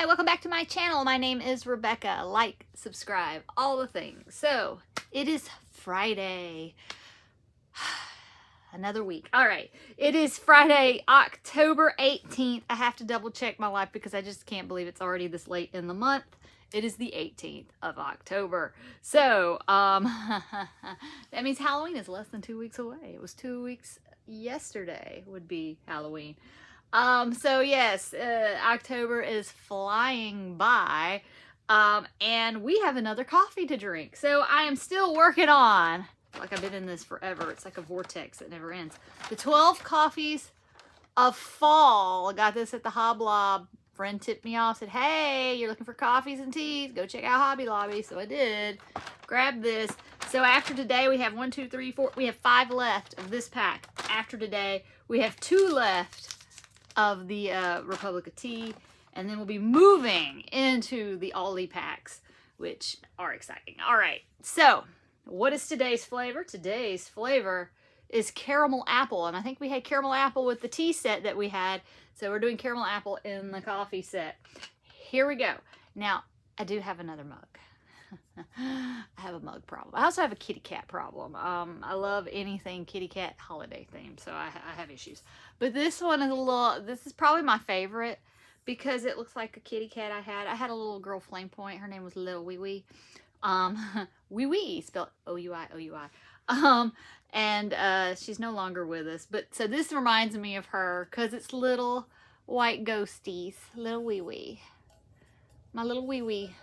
Hi, welcome back to my channel. My name is Rebecca. Like, subscribe, all the things. So, it is Friday. Another week. All right. It is Friday, October 18th. I have to double check my life because I just can't believe it's already this late in the month. It is the 18th of October. So, that means Halloween is less than 2 weeks away. It was 2 weeks yesterday would be Halloween. So yes, October is flying by, and we have another coffee to drink. So I am still working on, like I've been in this forever. It's like a vortex that never ends. The 12 coffees of fall. I got this at the Hoblob. Friend tipped me off, said, hey, you're looking for coffees and teas, go check out Hobby Lobby. So I did, grab this. So after today, we have 1, 2, 3, 4, we have 5 left of this pack. After today, we have 2 left of the Republic of Tea, and then we'll be moving into the Aldi packs, which are exciting. All right, so what is today's flavor? Today's flavor is caramel apple, and I think we had caramel apple with the tea set that we had, so we're doing caramel apple in the coffee set. Here we go. Now, I do have another mug. I have a mug problem. I also have a kitty cat problem. I love anything kitty cat holiday themed, so I have issues. But this one is this is probably my favorite because it looks like a kitty cat I had. I had a little girl flame point. Her name was Little Wee Wee. Wee Wee, spelled O-U-I, O-U-I. And she's no longer with us. But so this reminds me of her because it's little white ghosties. Little Wee Wee. My little Wee Wee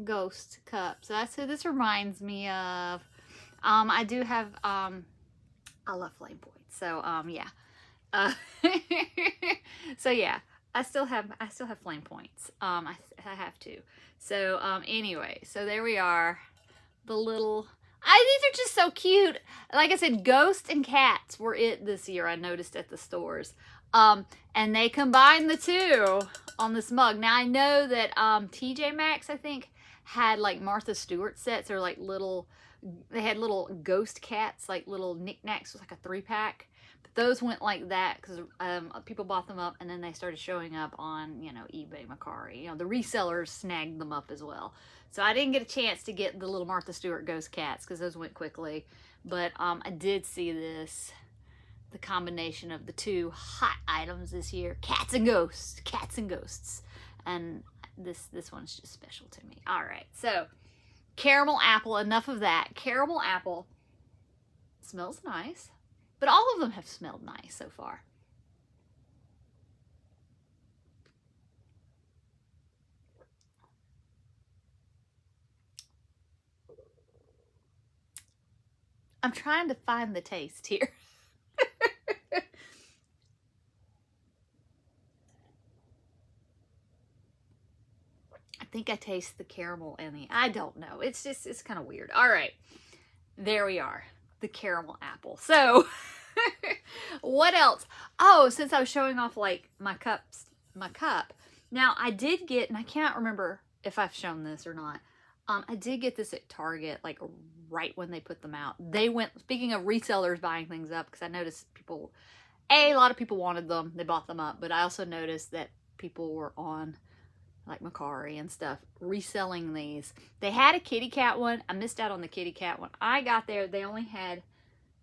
ghost cup. So that's who this reminds me of. I do have, I love flame points. So, yeah. So yeah, I still have flame points. I have to. So, anyway, so there we are. The little, these are just so cute. Like I said, ghosts and cats were it this year, I noticed at the stores. And they combined the two on this mug. Now I know that, TJ Maxx, I think, had like Martha Stewart sets, or like they had little ghost cats, like little knickknacks, was like a 3-pack. But those went like that because people bought them up, and then they started showing up on, you know, eBay, Mercari. You know, the resellers snagged them up as well. So I didn't get a chance to get the little Martha Stewart ghost cats because those went quickly. But I did see this, the combination of the two hot items this year, cats and ghosts, and this one's just special to me. All right, so caramel apple, enough of that. Caramel apple smells nice, but all of them have smelled nice so far. I'm trying to find the taste here. I think I taste the caramel and I don't know. It's kind of weird. All right, there we are, the caramel apple. So what else? Oh, since I was showing off like my cup. Now I did get, and I cannot remember if I've shown this or not. I did get this at Target, like right when they put them out. They went, speaking of resellers buying things up, because I noticed people, a lot of people wanted them. They bought them up, but I also noticed that people were on like Mercari and stuff reselling these. They had a kitty cat one. I missed out on the kitty cat one. I got there, they only had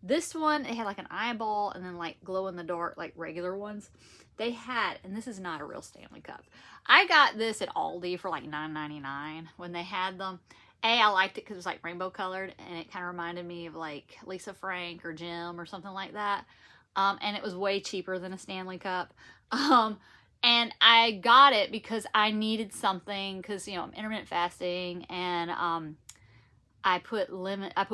this one. It had like an eyeball and then like glow in the dark, like regular ones. They had, and this is not a real Stanley Cup. I got this at Aldi for like $9.99 when they had them. I liked it because it was like rainbow colored, and it kind of reminded me of like Lisa Frank or Jim or something like that. And it was way cheaper than a Stanley Cup. And I got it because I needed something, because, you know, I'm intermittent fasting, and I put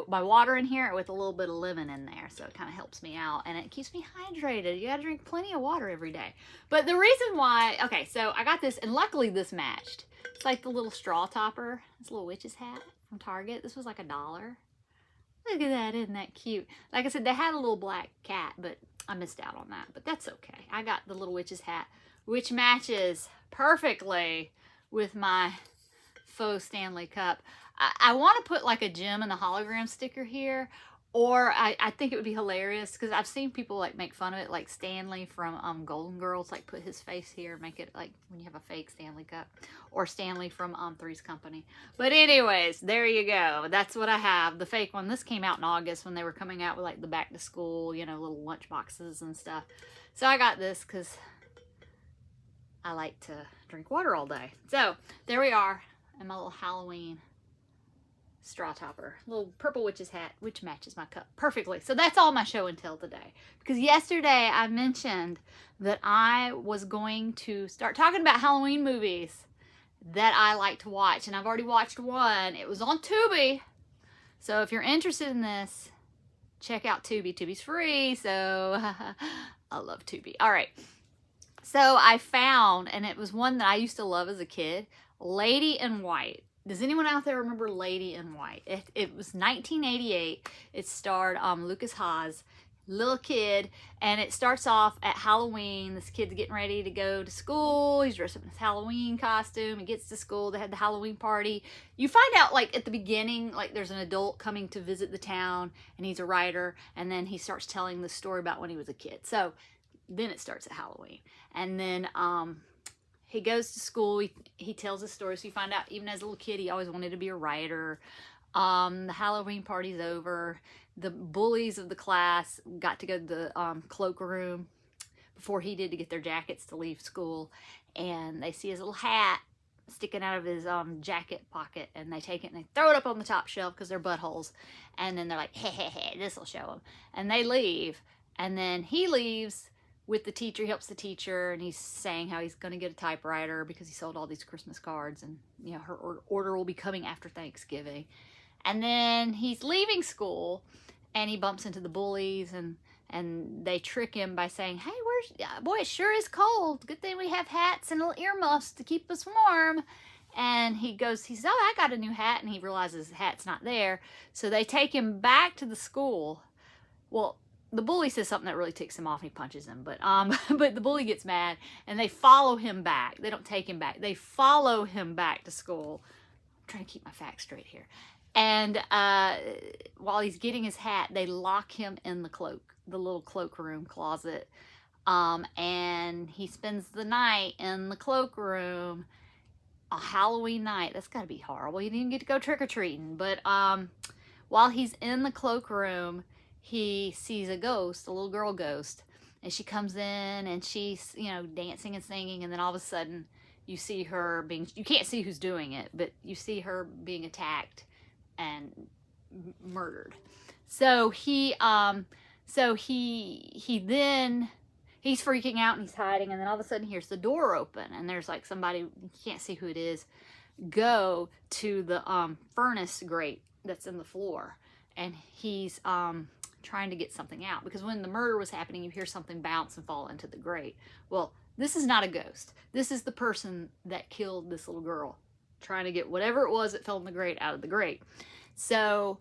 my water in here with a little bit of lemon in there, so it kind of helps me out, and it keeps me hydrated. You gotta drink plenty of water every day. But the reason why, okay, so I got this, and luckily this matched. It's like the little straw topper, this little witch's hat from Target. This was like $1. Look at that, isn't that cute? Like I said, they had a little black cat, but I missed out on that, but that's okay. I got the little witch's hat, which matches perfectly with my faux Stanley Cup. I want to put like a gem and a hologram sticker here, Or I think it would be hilarious because I've seen people like make fun of it, like Stanley from Golden Girls, like put his face here, make it like when you have a fake Stanley cup, or Stanley from Three's Company. But anyways, there you go. That's what I have, the fake one. This came out in August when they were coming out with like the back to school, you know, little lunch boxes and stuff. So I got this because I like to drink water all day. So there we are, and my little Halloween straw topper, little purple witch's hat, which matches my cup perfectly. So that's all my show and tell today, because yesterday I mentioned that I was going to start talking about Halloween movies that I like to watch, and I've already watched one. It was on Tubi, so if you're interested in this, check out Tubi. Tubi's free, so I love Tubi. All right, so I found, and it was one that I used to love as a kid, Lady in White. Does anyone out there remember Lady in White? It was 1988. It starred Lucas Haas, little kid, and it starts off at Halloween. This kid's getting ready to go to school. He's dressed up in his Halloween costume. He gets to school. They had the Halloween party. You find out like at the beginning, like there's an adult coming to visit the town, and he's a writer, and then he starts telling the story about when he was a kid. So then it starts at Halloween, and then he goes to school, he tells his story, so you find out even as a little kid he always wanted to be a writer. The Halloween party's over. The bullies of the class got to go to the cloakroom before he did to get their jackets to leave school, and they see his little hat sticking out of his jacket pocket, and they take it and they throw it up on the top shelf because they're buttholes, and then they're like, hey, this will show them, and they leave, and then he leaves with the teacher. He helps the teacher, and he's saying how he's going to get a typewriter because he sold all these Christmas cards, and you know her order will be coming after Thanksgiving. And then he's leaving school, and he bumps into the bullies, and they trick him by saying, hey, boy, it sure is cold. Good thing we have hats and little earmuffs to keep us warm. And he says, oh, I got a new hat, and he realizes his hat's not there. So they take him back to the school. Well, the bully says something that really ticks him off, and he punches him, but the bully gets mad, and they follow him back. They don't take him back. They follow him back to school. I'm trying to keep my facts straight here. And while he's getting his hat, they lock him in the little cloakroom closet, and he spends the night in the cloakroom, a Halloween night. That's got to be horrible. He didn't even get to go trick-or-treating, but while he's in the cloakroom, he sees a ghost, a little girl ghost, and she comes in, and she's, you know, dancing and singing, and then all of a sudden you see her you can't see who's doing it, but you see her being attacked and murdered. So he's freaking out, and he's hiding, and then all of a sudden he hears the door open, and there's like somebody, you can't see who it is, go to the furnace grate that's in the floor, and he's trying to get something out, because when the murder was happening, you hear something bounce and fall into the grate. Well, this is not a ghost. This is the person that killed this little girl, trying to get whatever it was that fell in the grate out of the grate. So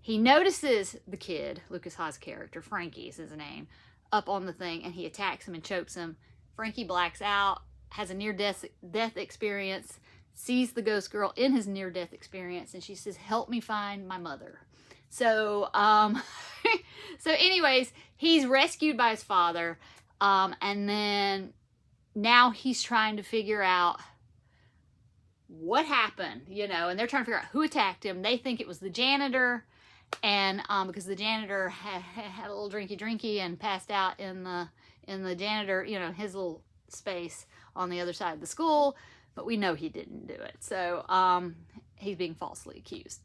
he notices the kid, Lucas Haas' character, Frankie is his name, up on the thing, and he attacks him and chokes him. Frankie blacks out, has a near-death experience, sees the ghost girl in his near-death experience, and she says, help me find my mother. So, so anyways, he's rescued by his father, and then now he's trying to figure out what happened, you know, and they're trying to figure out who attacked him. They think it was the janitor, and because the janitor had a little drinky and passed out in the janitor, you know, his little space on the other side of the school, but we know he didn't do it. So he's being falsely accused.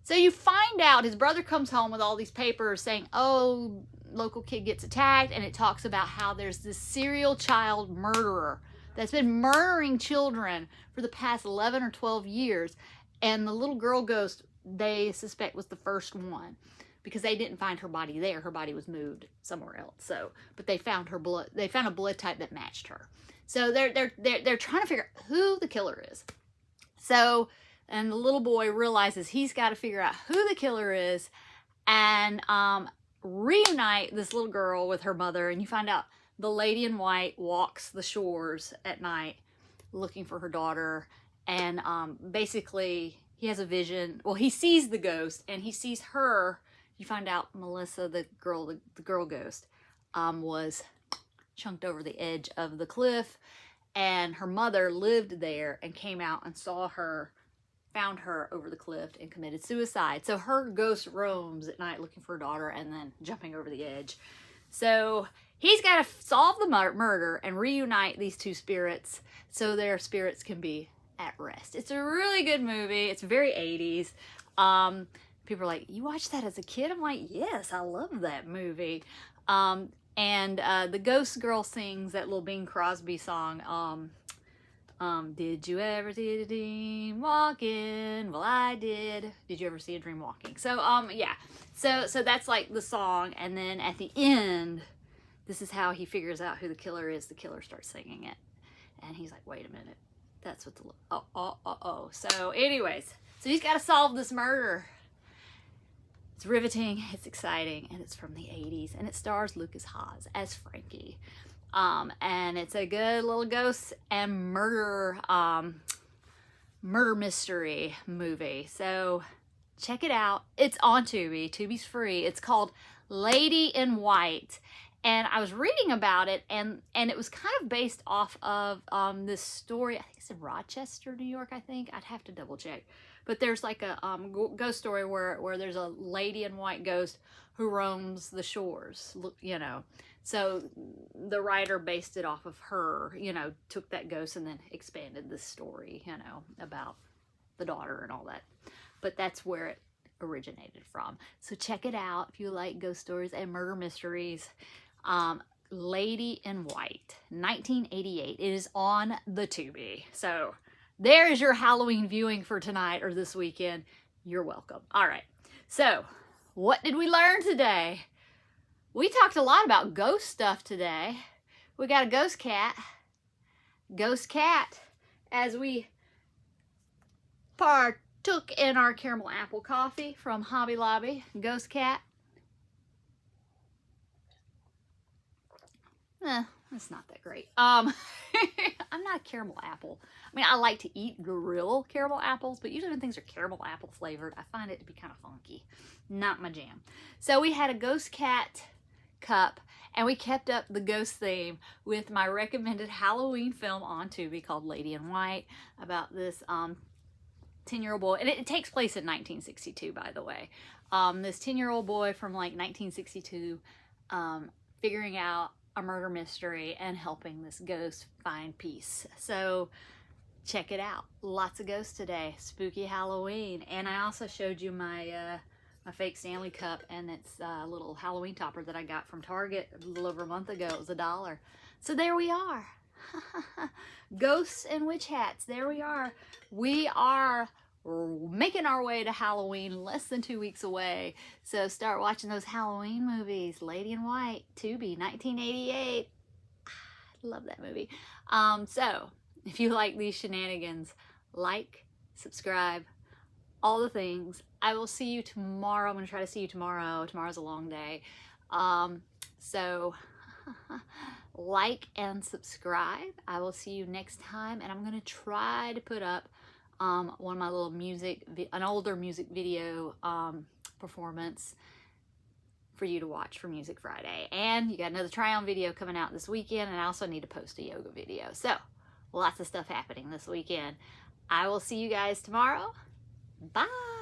So you find out his brother comes home with all these papers saying, oh, local kid gets attacked, and it talks about how there's this serial child murderer that's been murdering children for the past 11 or 12 years, and the little girl ghost, they suspect, was the first one, because they didn't find her body there. Her body was moved somewhere else. So, but they found her blood. They found a blood type that matched her. So they're trying to figure out who the killer is. So, and the little boy realizes he's got to figure out who the killer is, and reunite this little girl with her mother. And you find out the lady in white walks the shores at night looking for her daughter, and basically he has a vision. Well, he sees the ghost, and he sees her you find out Melissa, the girl ghost, was chunked over the edge of the cliff, and her mother lived there and came out and saw her, found her over the cliff, and committed suicide. So her ghost roams at night looking for her daughter and then jumping over the edge. So he's got to solve the murder and reunite these two spirits so their spirits can be at rest. It's a really good movie. It's very 80s. People are like, you watched that as a kid? I'm like, yes, I love that movie. And the ghost girl sings that little Bing Crosby song. Did you ever see a dream walking? Well, I did. Did you ever see a dream walking? So, yeah. So that's like the song. And then at the end, this is how he figures out who the killer is. The killer starts singing it. And he's like, wait a minute. That's what the, So anyways, so he's got to solve this murder. It's riveting, it's exciting, and it's from the 80s. And it stars Lucas Haas as Frankie. And it's a good little ghost and murder mystery movie. So check it out. It's on Tubi. Tubi's free. It's called Lady in White. And I was reading about it, and it was kind of based off of this story. I think it's in Rochester, New York, I think. I'd have to double check. But there's like a ghost story where there's a lady in white ghost who roams the shores, you know. So the writer based it off of her, you know, took that ghost and then expanded the story, you know, about the daughter and all that. But that's where it originated from. So check it out if you like ghost stories and murder mysteries. Lady in White, 1988. It is on the Tubi. So there is your Halloween viewing for tonight or this weekend. You're welcome. All right. So what did we learn today? We talked a lot about ghost stuff today. We got a ghost cat. Ghost cat as we partook in our caramel apple coffee from Hobby Lobby. Ghost cat. It's not that great. I'm not a caramel apple. I mean, I like to eat real caramel apples, but usually when things are caramel apple flavored, I find it to be kind of funky. Not my jam. So we had a ghost cat cup, and we kept up the ghost theme with my recommended Halloween film on Tubi called Lady in White, about this 10-year-old boy, and it takes place in 1962, by the way. This 10-year-old boy from like 1962 figuring out a murder mystery and helping this ghost find peace. So check it out. Lots of ghosts today. Spooky Halloween. And I also showed you my my fake Stanley cup, and it's a little Halloween topper that I got from Target a little over a month ago. It was $1. So there we are. Ghosts and witch hats. There we are. We are making our way to Halloween, less than 2 weeks away. So start watching those Halloween movies. Lady in White, Tubi, 1988. I love that movie. So if you like these shenanigans, like, subscribe, all the things. I will see you tomorrow. I'm going to try to see you tomorrow. Tomorrow's a long day. So like and subscribe. I will see you next time, and I'm going to try to put up one of my little an older music video performance for you to watch for Music Friday. And you got another try-on video coming out this weekend, and I also need to post a yoga video. So lots of stuff happening this weekend. I will see you guys tomorrow. Bye.